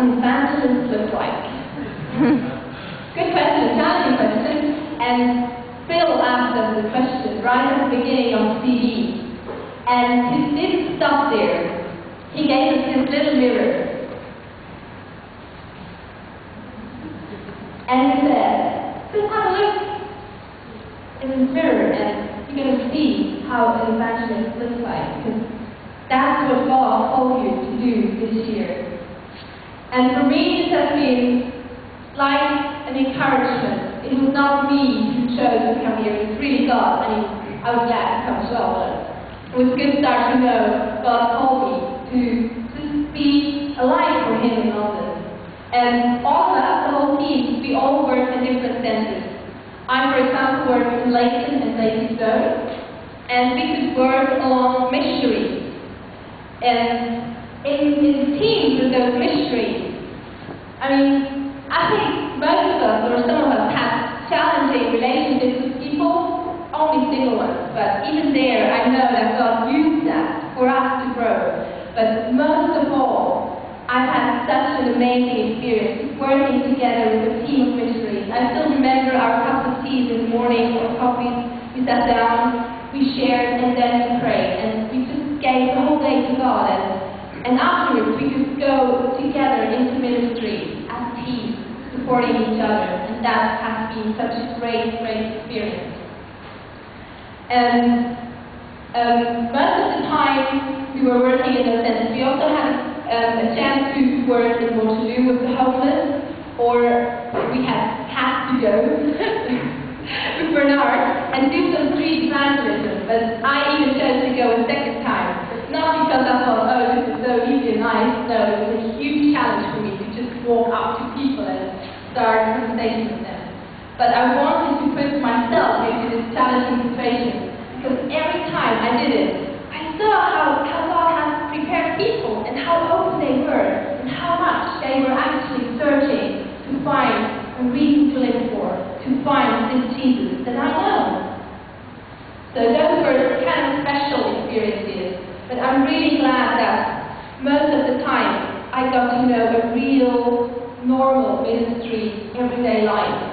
an evangelist look like? Good question, challenging question. And Phil asked us the question right at the beginning of the CD. And he didn't stop there. He gave us this little mirror. And he said, just have a look in this mirror and you're going to see how an evangelist looks like. Because that's what God told you to do this year. And for me, it has been like an encouragement. It was not me who chose to come here. It was really God. I mean, I was glad to come as well. But it was a good start to know God called me to just be alive for Him in London. And all of us, the whole team, we all work in different centres. I, for example, work in Leighton and Leytonstone, and we could work along missionaries. And in teams with those missionaries, I mean, I think most of us, or some of us, have challenging relationships with people, only single ones, but even there, I know that God used that for us to grow. But most of all, I've had such an amazing experience working together with a team of missionaries. I still remember our cups of tea in the morning, or coffees. We sat down, we shared, and then we prayed. And we just gave the whole day to God. And afterwards, we could go together into ministry as a team, supporting each other. And that has been such a great, great experience. And most of the time we were working in those centers, we also had a chance to work in Waterloo with the homeless, or we had to go with Bernard and do some street evangelism. But I even chose to go a second time. Not because I thought, oh, this is so easy and nice. No, it was a huge challenge for me to just walk up to people and start a conversation with them. But I wanted to put myself into this challenging situation, because every time I did it, I saw how God has prepared people and how open they were and how much they were actually searching to find a reason to live for, to find this Jesus that I know. So those were kind of special experiences, but I'm really glad that most of the time I got to know a real, normal ministry, everyday life.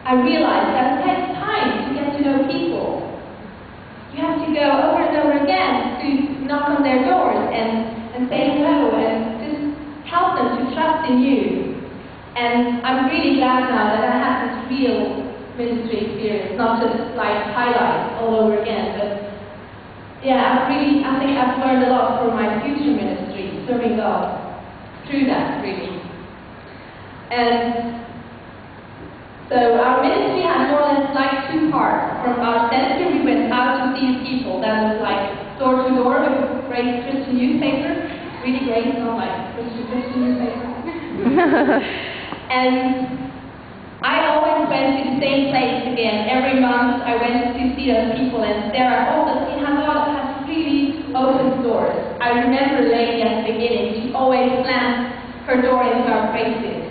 I realized that it takes time to get to know people. You have to go over and over again to knock on their doors and say hello and just help them to trust in you. And I'm really glad now that I had this real ministry experience, not just like highlights all over again. But yeah, I think I've learned a lot for my future ministry, serving God through that, really. And so our ministry had more or less like two parts. From our center, we went out to see people. That was like door to door with a great Christian newspaper. Really great, not like Christian newspaper. And I always went to the same place again. Every month I went to see those people, and there are always, God has really opened doors. I remember a lady at the beginning, she always slammed her door into our faces.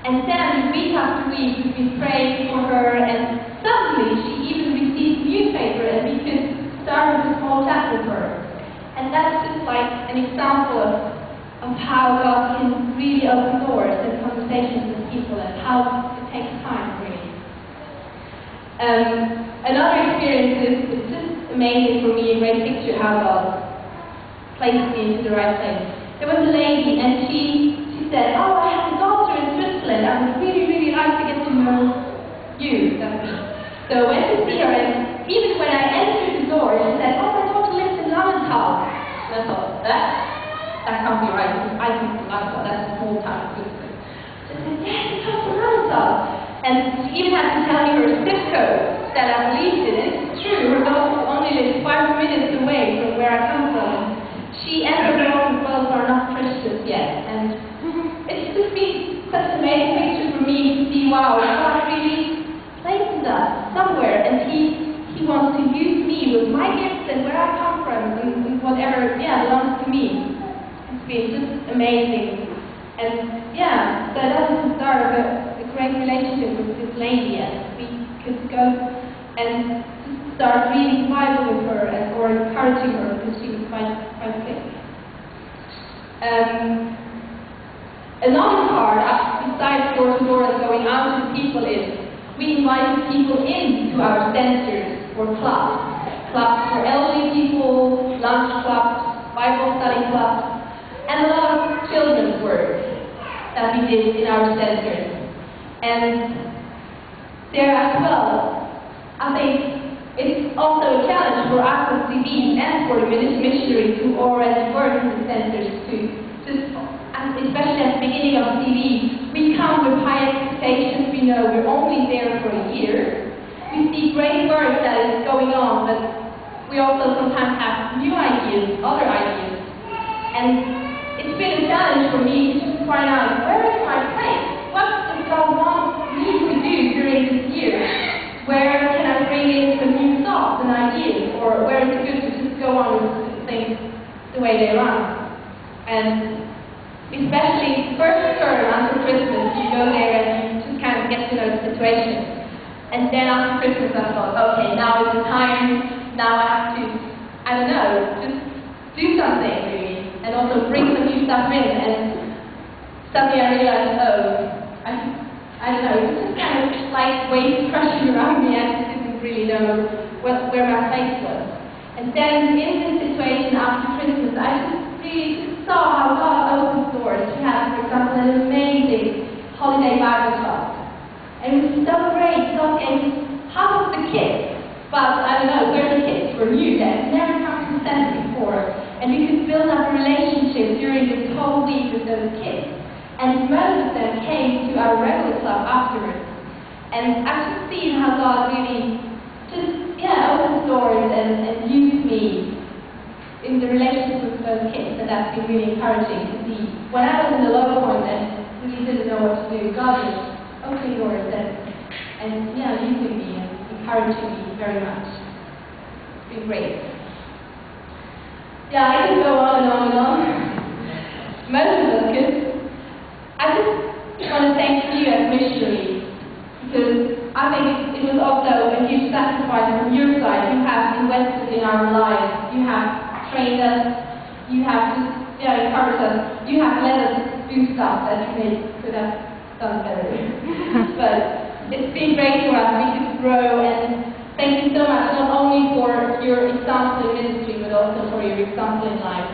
And then, week after week, we'd be praying for her, and suddenly she even received a newspaper, and we could start a small chat with her. And that's just like an example of how God can really open doors and conversations with people, and how it takes time, really. Another experience is just amazing for me, a great picture how God placed me into the right place. There was a lady, and she said, oh, I have a daughter in Switzerland. I would really, really like to get to know you. That's me. So I went to see her, and even when I entered the door, she said, oh, my daughter lives in Langenthal. And I thought, that can't be right, because I think Langenthal, that's a small town in Switzerland. So I said, yes, it's from Langenthal. And she even had to tell me her zip code that I believed in. And it's true, her daughter only lives 5 minutes away from where I come from. She and her daughter both are not Christians yet. And it's just been such an amazing picture for me to see, wow, God really places us somewhere, and He wants to use me with my gifts and where I come from and whatever, belongs to me. It's been just amazing. And so that was the start of a great relationship with this lady, and we could go and just start reading the Bible with her or encouraging her because she was quite sick. Another part, besides door-to-door and going out to people, is we invited people into our centers or clubs. Clubs for elderly people, lunch clubs, Bible study clubs, and a lot of children's work that we did in our centers. And there as well, I think it's also a challenge for us as CVs and for the missionaries who already work in the centers especially at the beginning of CV, we come with high expectations. We know we're only there for a year. We see great work that is going on, but we also sometimes have new ideas, other ideas. And it's been a challenge for me to find out, where is my place? What does God want me to do during this year? Where can I bring in some new thoughts and ideas? Or where is it good to just go on with things the way they run? And especially first term after Christmas, you go there and you just kind of get to know the situation. And then after Christmas I thought, okay, now is the time, now I have to, I don't know, just do something really. And also bring some new stuff in. And suddenly I realized, I don't know, it was just kind of like waves crushing around me. I just didn't really know where my place was. And then in this situation after Christmas, I just really saw how God opens doors. We had, for example, an amazing holiday Bible club. And it was so great. God gave half of the kids, but I don't know, 30 kids were new then, never come to the center before. And we could build up a relationship during this whole week with those kids. And most of them came to our regular club afterwards. And I've just seen how God really just, opens doors and used me in the relationship with those kids, and that's been really encouraging to see. When I was in the low point and really didn't know what to do, God was opening doors and using me and encouraging me very much. It's been great. Yeah, I could go on and on and on. Most of us could. I just want to thank you as missionaries, because I think it was also a huge sacrifice from your side. You have invested in our lives. You have trained us. You have just encouraged us. You have let us do stuff that you could have done better. But it's been great for us. We could grow, and thank you so much, not only for your example in ministry, but also for your example in life.